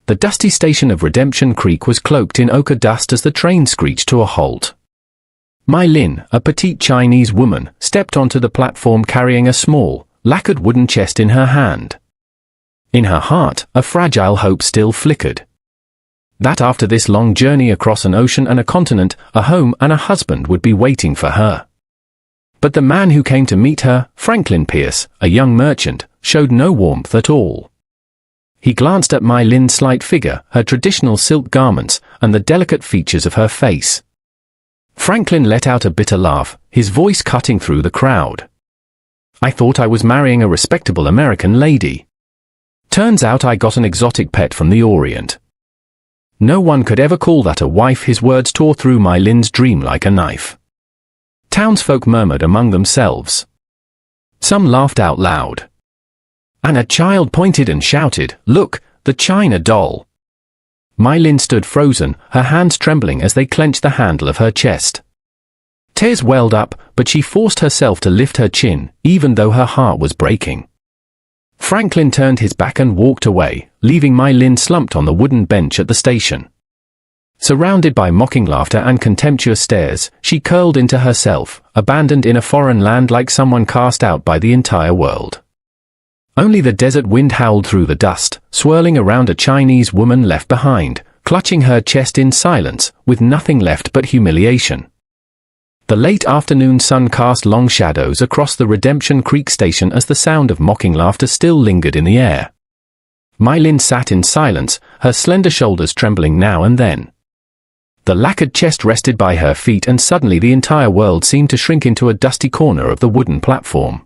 The dusty station of Redemption Creek was cloaked in ochre dust as the train screeched to a halt. Mai Lin, a petite Chinese woman, stepped onto the platform carrying a small, lacquered wooden chest in her hand. In her heart, a fragile hope still flickered. That after this long journey across an ocean and a continent, a home and a husband would be waiting for her. But the man who came to meet her, Franklin Pierce, a young merchant, showed no warmth at all. He glanced at Mai Lin's slight figure, her traditional silk garments, and the delicate features of her face. Franklin let out a bitter laugh, his voice cutting through the crowd. "I thought I was marrying a respectable American lady. Turns out I got an exotic pet from the Orient." No one could ever call that a wife. His words tore through Mai Lin's dream like a knife. Townsfolk murmured among themselves. Some laughed out loud. And a child pointed and shouted, "Look, the China doll!" Mai Lin stood frozen, her hands trembling as they clenched the handle of her chest. Tears welled up, but she forced herself to lift her chin, even though her heart was breaking. Franklin turned his back and walked away, leaving Mai Lin slumped on the wooden bench at the station. Surrounded by mocking laughter and contemptuous stares, she curled into herself, abandoned in a foreign land like someone cast out by the entire world. Only the desert wind howled through the dust, swirling around a Chinese woman left behind, clutching her chest in silence, with nothing left but humiliation. The late afternoon sun cast long shadows across the Redemption Creek station as the sound of mocking laughter still lingered in the air. Mai Lin sat in silence, her slender shoulders trembling now and then. The lacquered chest rested by her feet, and suddenly the entire world seemed to shrink into a dusty corner of the wooden platform.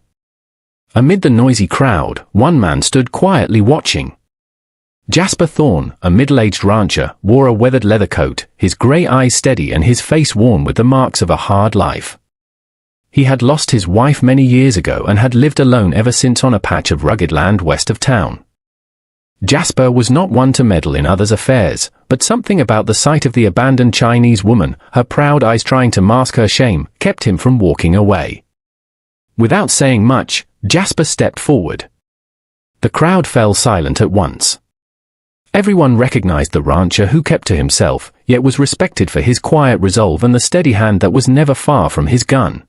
Amid the noisy crowd, one man stood quietly watching. Jasper Thorne, a middle-aged rancher, wore a weathered leather coat, his grey eyes steady and his face worn with the marks of a hard life. He had lost his wife many years ago and had lived alone ever since on a patch of rugged land west of town. Jasper was not one to meddle in others' affairs, but something about the sight of the abandoned Chinese woman, her proud eyes trying to mask her shame, kept him from walking away. Without saying much, Jasper stepped forward. The crowd fell silent at once. Everyone recognized the rancher who kept to himself, yet was respected for his quiet resolve and the steady hand that was never far from his gun.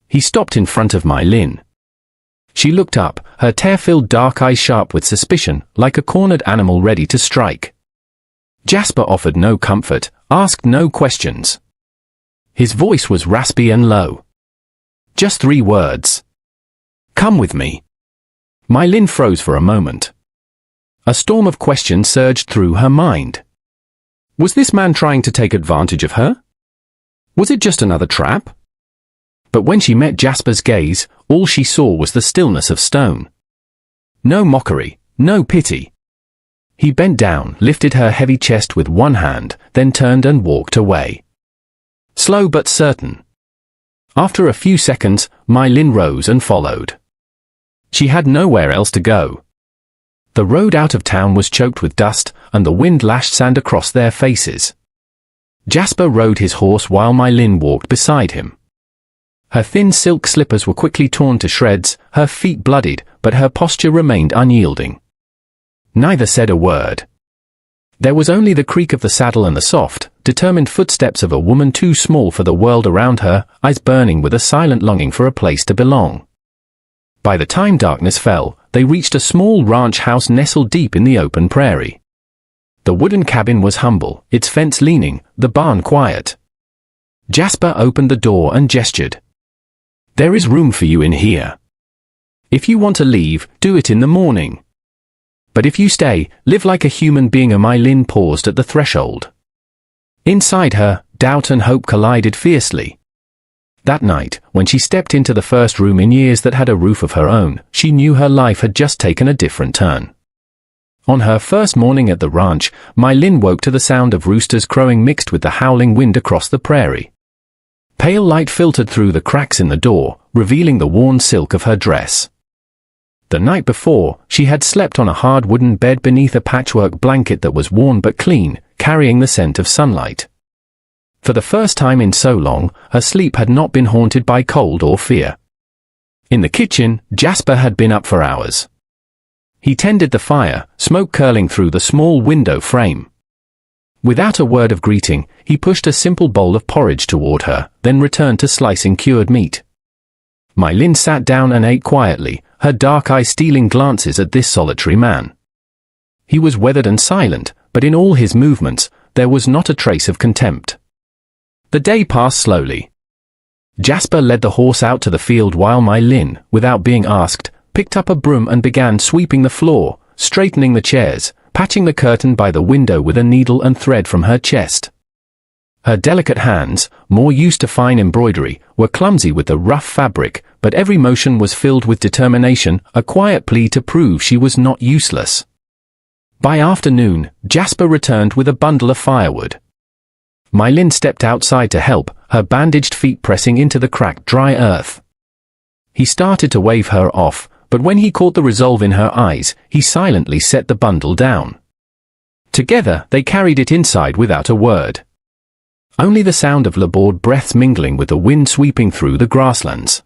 He stopped in front of Mai Lin. She looked up, her tear-filled dark eyes sharp with suspicion, like a cornered animal ready to strike. Jasper offered no comfort, asked no questions. His voice was raspy and low. Just 3 words. "Come with me." Mai Lin froze for a moment. A storm of questions surged through her mind. Was this man trying to take advantage of her? Was it just another trap? But when she met Jasper's gaze, all she saw was the stillness of stone. No mockery, no pity. He bent down, lifted her heavy chest with one hand, then turned and walked away. Slow but certain. After a few seconds, Mai Lin rose and followed. She had nowhere else to go. The road out of town was choked with dust, and the wind lashed sand across their faces. Jasper rode his horse while Mai Lin walked beside him. Her thin silk slippers were quickly torn to shreds, her feet bloodied, but her posture remained unyielding. Neither said a word. There was only the creak of the saddle and the soft, determined footsteps of a woman too small for the world around her, eyes burning with a silent longing for a place to belong. By the time darkness fell, they reached a small ranch house nestled deep in the open prairie. The wooden cabin was humble, its fence leaning, the barn quiet. Jasper opened the door and gestured. "There is room for you in here. If you want to leave, do it in the morning. But if you stay, live like a human being." Mai Lin paused at the threshold. Inside her, doubt and hope collided fiercely. That night, when she stepped into the first room in years that had a roof of her own, she knew her life had just taken a different turn. On her first morning at the ranch, Mai Lin woke to the sound of roosters crowing mixed with the howling wind across the prairie. Pale light filtered through the cracks in the door, revealing the worn silk of her dress. The night before, she had slept on a hard wooden bed beneath a patchwork blanket that was worn but clean, carrying the scent of sunlight. For the first time in so long, her sleep had not been haunted by cold or fear. In the kitchen, Jasper had been up for hours. He tended the fire, smoke curling through the small window frame. Without a word of greeting, he pushed a simple bowl of porridge toward her, then returned to slicing cured meat. My Lin sat down and ate quietly, her dark eyes stealing glances at this solitary man. He was weathered and silent, but in all his movements, there was not a trace of contempt. The day passed slowly. Jasper led the horse out to the field while My Lin, without being asked, picked up a broom and began sweeping the floor, straightening the chairs, patching the curtain by the window with a needle and thread from her chest. Her delicate hands, more used to fine embroidery, were clumsy with the rough fabric, but every motion was filled with determination, a quiet plea to prove she was not useless. By afternoon, Jasper returned with a bundle of firewood. My Lin stepped outside to help, her bandaged feet pressing into the cracked dry earth. He started to wave her off, but when he caught the resolve in her eyes, he silently set the bundle down. Together, they carried it inside without a word. Only the sound of labored breaths mingling with the wind sweeping through the grasslands.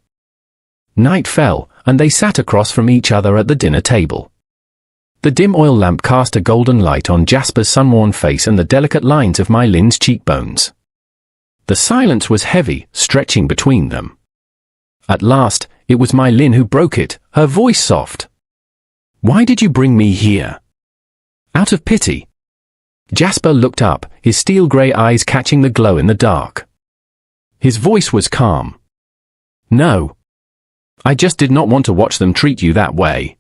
Night fell, and they sat across from each other at the dinner table. The dim oil lamp cast a golden light on Jasper's sun-worn face and the delicate lines of My Lin's cheekbones. The silence was heavy, stretching between them. At last, it was My Lin who broke it, her voice soft. "Why did you bring me here?" "Out of pity." Jasper looked up, his steel-grey eyes catching the glow in the dark. His voice was calm. "No. I just did not want to watch them treat you that way."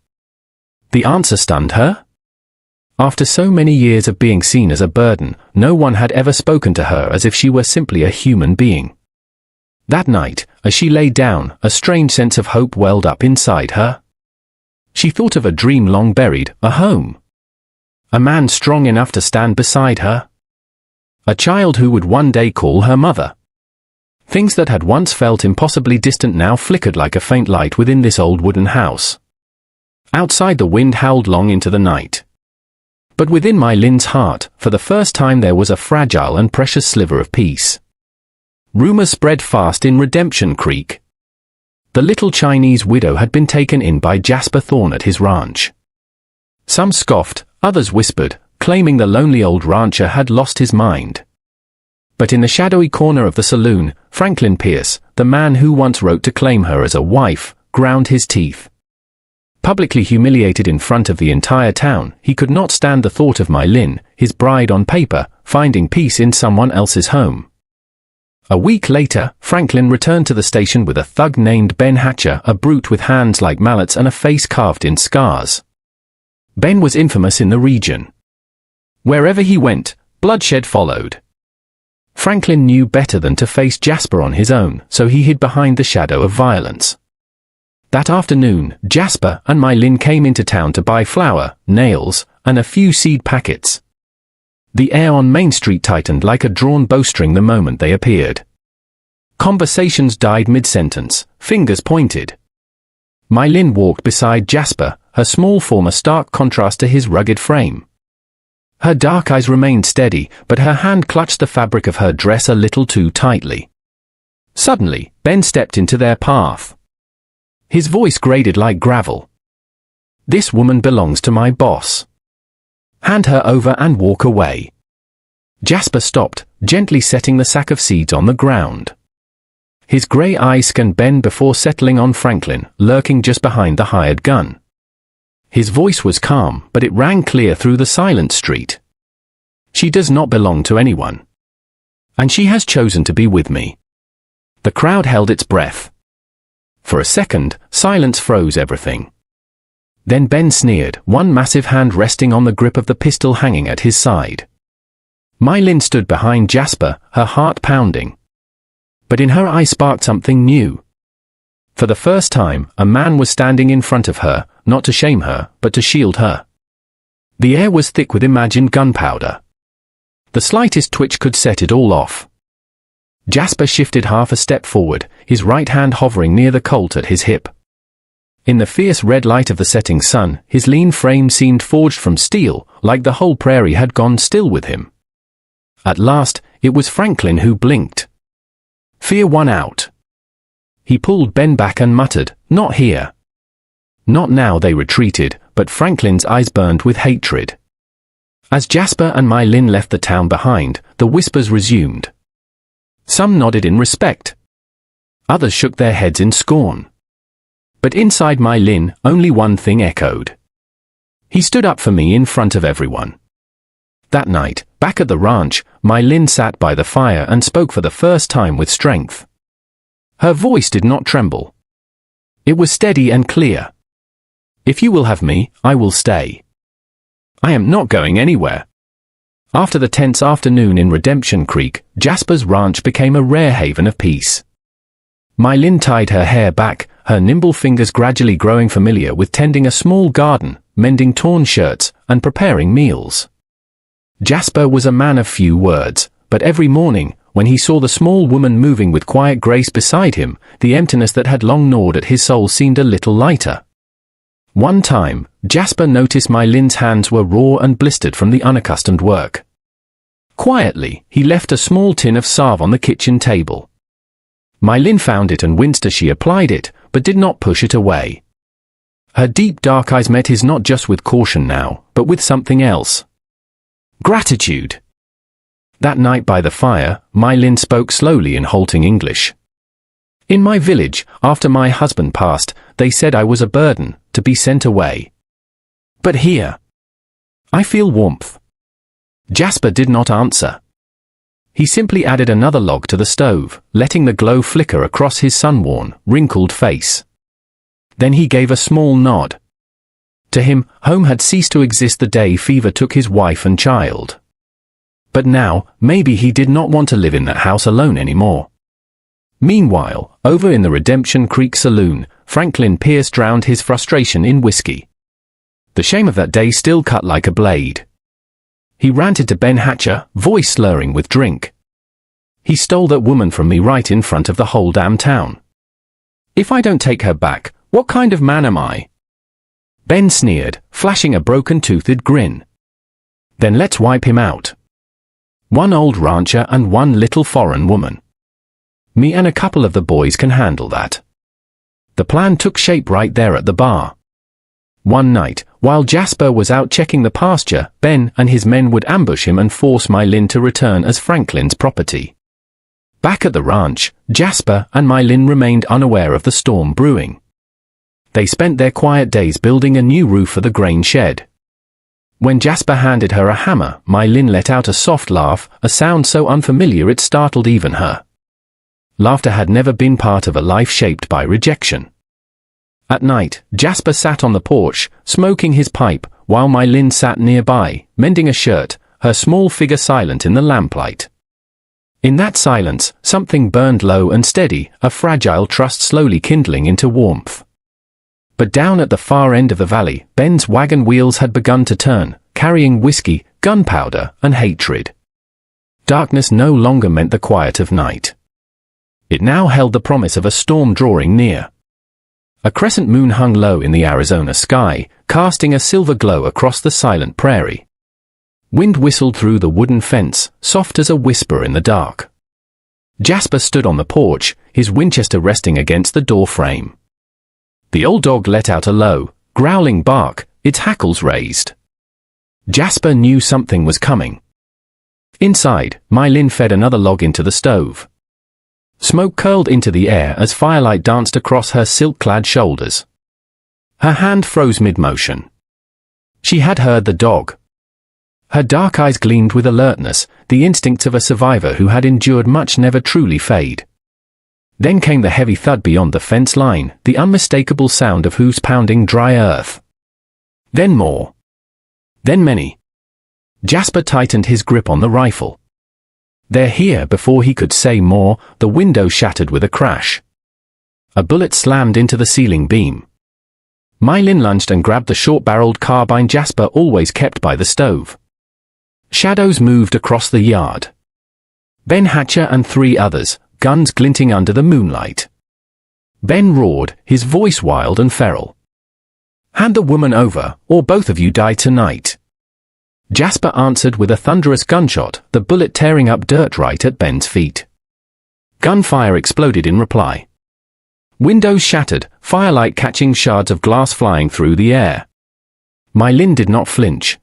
The answer stunned her. After so many years of being seen as a burden, no one had ever spoken to her as if she were simply a human being. That night, as she lay down, a strange sense of hope welled up inside her. She thought of a dream long buried, a home. A man strong enough to stand beside her. A child who would one day call her mother. Things that had once felt impossibly distant now flickered like a faint light within this old wooden house. Outside the wind howled long into the night. But within My Lin's heart, for the first time there was a fragile and precious sliver of peace. Rumors spread fast in Redemption Creek. The little Chinese widow had been taken in by Jasper Thorne at his ranch. Some scoffed, others whispered, claiming the lonely old rancher had lost his mind. But in the shadowy corner of the saloon, Franklin Pierce, the man who once wrote to claim her as a wife, ground his teeth. Publicly humiliated in front of the entire town, he could not stand the thought of My Lin, his bride on paper, finding peace in someone else's home. A week later, Franklin returned to the station with a thug named Ben Hatcher, a brute with hands like mallets and a face carved in scars. Ben was infamous in the region. Wherever he went, bloodshed followed. Franklin knew better than to face Jasper on his own, so he hid behind the shadow of violence. That afternoon, Jasper and My Lin came into town to buy flour, nails, and a few seed packets. The air on Main Street tightened like a drawn bowstring the moment they appeared. Conversations died mid-sentence, fingers pointed. My Lin walked beside Jasper, her small form a stark contrast to his rugged frame. Her dark eyes remained steady, but her hand clutched the fabric of her dress a little too tightly. Suddenly, Ben stepped into their path. His voice grated like gravel. "This woman belongs to my boss. Hand her over and walk away." Jasper stopped, gently setting the sack of seeds on the ground. His grey eyes scanned Ben before settling on Franklin, lurking just behind the hired gun. His voice was calm, but it rang clear through the silent street. "She does not belong to anyone. And she has chosen to be with me." The crowd held its breath. For a second, silence froze everything. Then Ben sneered, one massive hand resting on the grip of the pistol hanging at his side. My Lin stood behind Jasper, her heart pounding. But in her eye sparked something new. For the first time, a man was standing in front of her, not to shame her, but to shield her. The air was thick with imagined gunpowder. The slightest twitch could set it all off. Jasper shifted half a step forward, his right hand hovering near the Colt at his hip. In the fierce red light of the setting sun, his lean frame seemed forged from steel, like the whole prairie had gone still with him. At last, it was Franklin who blinked. Fear won out. He pulled Ben back and muttered, "Not here." "Not now." They retreated, but Franklin's eyes burned with hatred. As Jasper and My Lin left the town behind, the whispers resumed. Some nodded in respect. Others shook their heads in scorn. But inside My Lin, only one thing echoed. He stood up for me in front of everyone. That night, back at the ranch, My Lin sat by the fire and spoke for the first time with strength. Her voice did not tremble. It was steady and clear. If you will have me, I will stay. I am not going anywhere. After the tense afternoon in Redemption Creek, Jasper's ranch became a rare haven of peace. My Lin tied her hair back, her nimble fingers gradually growing familiar with tending a small garden, mending torn shirts, and preparing meals. Jasper was a man of few words, but every morning, when he saw the small woman moving with quiet grace beside him, the emptiness that had long gnawed at his soul seemed a little lighter. One time, Jasper noticed My Lin's hands were raw and blistered from the unaccustomed work. Quietly, he left a small tin of salve on the kitchen table. My Lin found it and winced as she applied it, but did not push it away. Her deep dark eyes met his not just with caution now, but with something else. Gratitude. That night by the fire, My Lin spoke slowly in halting English. In my village, after my husband passed, they said I was a burden, to be sent away. But here, I feel warmth. Jasper did not answer. He simply added another log to the stove, letting the glow flicker across his sun-worn, wrinkled face. Then he gave a small nod. To him, home had ceased to exist the day fever took his wife and child. But now, maybe he did not want to live in that house alone anymore. Meanwhile, over in the Redemption Creek saloon, Franklin Pierce drowned his frustration in whiskey. The shame of that day still cut like a blade. He ranted to Ben Hatcher, voice slurring with drink. He stole that woman from me right in front of the whole damn town. If I don't take her back, what kind of man am I? Ben sneered, flashing a broken-toothed grin. Then let's wipe him out. One old rancher and one little foreign woman. Me and a couple of the boys can handle that. The plan took shape right there at the bar. One night, while Jasper was out checking the pasture, Ben and his men would ambush him and force My Lin to return as Franklin's property. Back at the ranch, Jasper and My Lin remained unaware of the storm brewing. They spent their quiet days building a new roof for the grain shed. When Jasper handed her a hammer, My Lin let out a soft laugh, a sound so unfamiliar it startled even her. Laughter had never been part of a life shaped by rejection. At night, Jasper sat on the porch, smoking his pipe, while My Lin sat nearby, mending a shirt, her small figure silent in the lamplight. In that silence, something burned low and steady, a fragile trust slowly kindling into warmth. But down at the far end of the valley, Ben's wagon wheels had begun to turn, carrying whiskey, gunpowder, and hatred. Darkness no longer meant the quiet of night. It now held the promise of a storm drawing near. A crescent moon hung low in the Arizona sky, casting a silver glow across the silent prairie. Wind whistled through the wooden fence, soft as a whisper in the dark. Jasper stood on the porch, his Winchester resting against the door frame. The old dog let out a low, growling bark, its hackles raised. Jasper knew something was coming. Inside, My Lin fed another log into the stove. Smoke curled into the air as firelight danced across her silk-clad shoulders. Her hand froze mid-motion. She had heard the dog. Her dark eyes gleamed with alertness, the instincts of a survivor who had endured much never truly fade. Then came the heavy thud beyond the fence line, the unmistakable sound of hooves pounding dry earth. Then more. Then many. Jasper tightened his grip on the rifle. They're here. Before he could say more, the window shattered with a crash. A bullet slammed into the ceiling beam. My Lin lunged and grabbed the short-barreled carbine Jasper always kept by the stove. Shadows moved across the yard. Ben Hatcher and 3 others, guns glinting under the moonlight. Ben roared, his voice wild and feral. Hand the woman over, or both of you die tonight. Jasper answered with a thunderous gunshot, the bullet tearing up dirt right at Ben's feet. Gunfire exploded in reply. Windows shattered, firelight catching shards of glass flying through the air. My Lin did not flinch.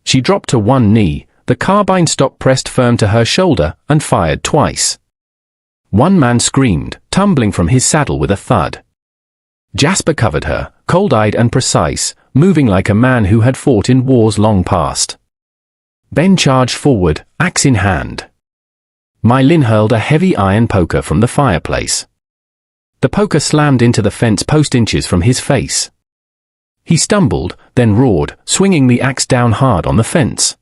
She dropped to one knee, the carbine stock pressed firm to her shoulder, and fired twice. One man screamed, tumbling from his saddle with a thud. Jasper covered her, cold-eyed and precise, moving like a man who had fought in wars long past. Ben charged forward, axe in hand. My Lin hurled a heavy iron poker from the fireplace. The poker slammed into the fence post inches from his face. He stumbled, then roared, swinging the axe down hard on the fence.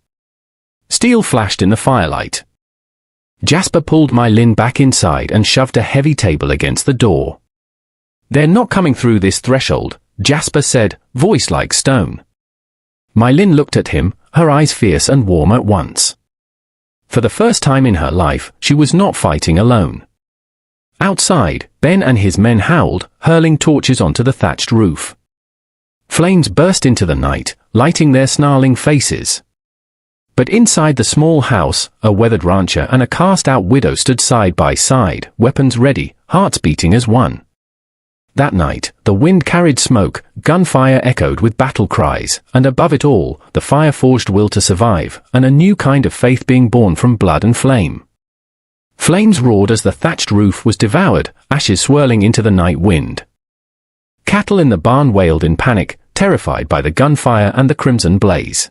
Steel flashed in the firelight. Jasper pulled My Lin back inside and shoved a heavy table against the door. "They're not coming through this threshold," Jasper said, voice like stone. My Lin looked at him, her eyes fierce and warm at once. For the first time in her life, she was not fighting alone. Outside, Ben and his men howled, hurling torches onto the thatched roof. Flames burst into the night, lighting their snarling faces. But inside the small house, a weathered rancher and a cast-out widow stood side by side, weapons ready, hearts beating as one. That night, the wind carried smoke, gunfire echoed with battle cries, and above it all, the fire-forged will to survive, and a new kind of faith being born from blood and flame. Flames roared as the thatched roof was devoured, ashes swirling into the night wind. Cattle in the barn wailed in panic, terrified by the gunfire and the crimson blaze.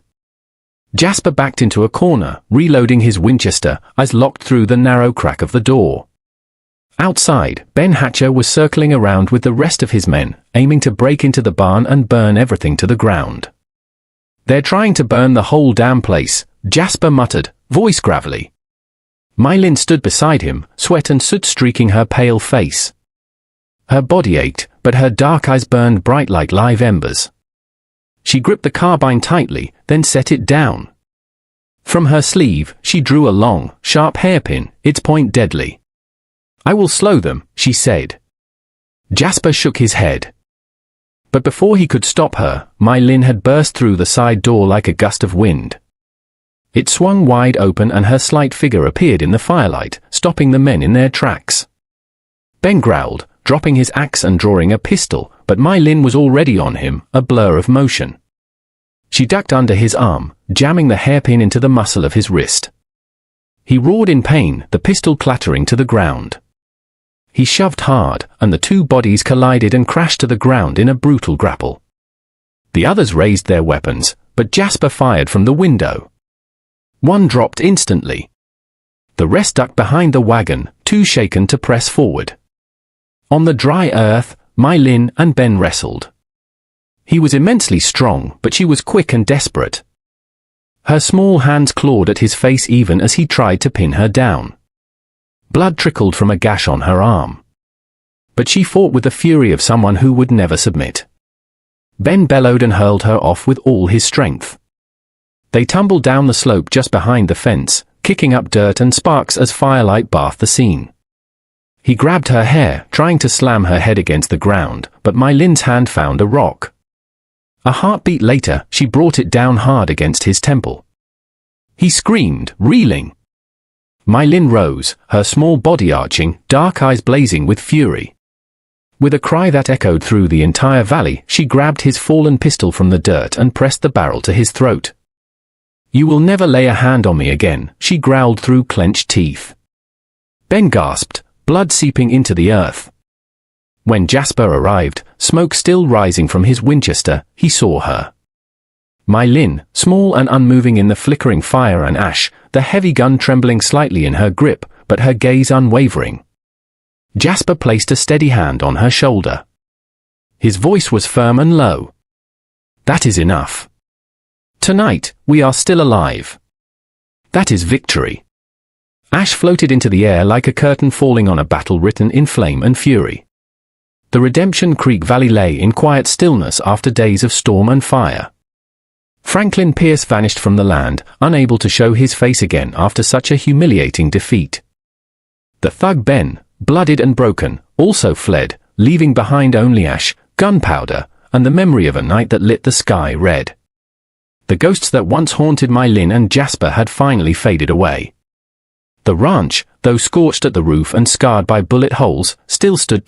Jasper backed into a corner, reloading his Winchester, eyes locked through the narrow crack of the door. Outside, Ben Hatcher was circling around with the rest of his men, aiming to break into the barn and burn everything to the ground. "They're trying to burn the whole damn place," Jasper muttered, voice gravelly. My Lin stood beside him, sweat and soot streaking her pale face. Her body ached, but her dark eyes burned bright like live embers. She gripped the carbine tightly, then set it down. From her sleeve, she drew a long, sharp hairpin, its point deadly. "I will slow them," she said. Jasper shook his head. But before he could stop her, My Lin had burst through the side door like a gust of wind. It swung wide open and her slight figure appeared in the firelight, stopping the men in their tracks. Ben growled, dropping his axe and drawing a pistol, but My Lin was already on him, a blur of motion. She ducked under his arm, jamming the hairpin into the muscle of his wrist. He roared in pain, the pistol clattering to the ground. He shoved hard, and the two bodies collided and crashed to the ground in a brutal grapple. The others raised their weapons, but Jasper fired from the window. One dropped instantly. The rest ducked behind the wagon, too shaken to press forward. On the dry earth, My Lin and Ben wrestled. He was immensely strong, but she was quick and desperate. Her small hands clawed at his face even as he tried to pin her down. Blood trickled from a gash on her arm. But she fought with the fury of someone who would never submit. Ben bellowed and hurled her off with all his strength. They tumbled down the slope just behind the fence, kicking up dirt and sparks as firelight bathed the scene. He grabbed her hair, trying to slam her head against the ground, but My Lin's hand found a rock. A heartbeat later, she brought it down hard against his temple. He screamed, reeling. My Lin rose, her small body arching, dark eyes blazing with fury. With a cry that echoed through the entire valley, she grabbed his fallen pistol from the dirt and pressed the barrel to his throat. "You will never lay a hand on me again," she growled through clenched teeth. Ben gasped, blood seeping into the earth. When Jasper arrived, smoke still rising from his Winchester, he saw her. My Lin, small and unmoving in the flickering fire and ash, the heavy gun trembling slightly in her grip, but her gaze unwavering. Jasper placed a steady hand on her shoulder. His voice was firm and low. "That is enough. Tonight, we are still alive. That is victory." Ash floated into the air like a curtain falling on a battle written in flame and fury. The Redemption Creek Valley lay in quiet stillness after days of storm and fire. Franklin Pierce vanished from the land, unable to show his face again after such a humiliating defeat. The thug Ben, bloodied and broken, also fled, leaving behind only ash, gunpowder, and the memory of a night that lit the sky red. The ghosts that once haunted My Lin and Jasper had finally faded away. The ranch, though scorched at the roof and scarred by bullet holes, still stood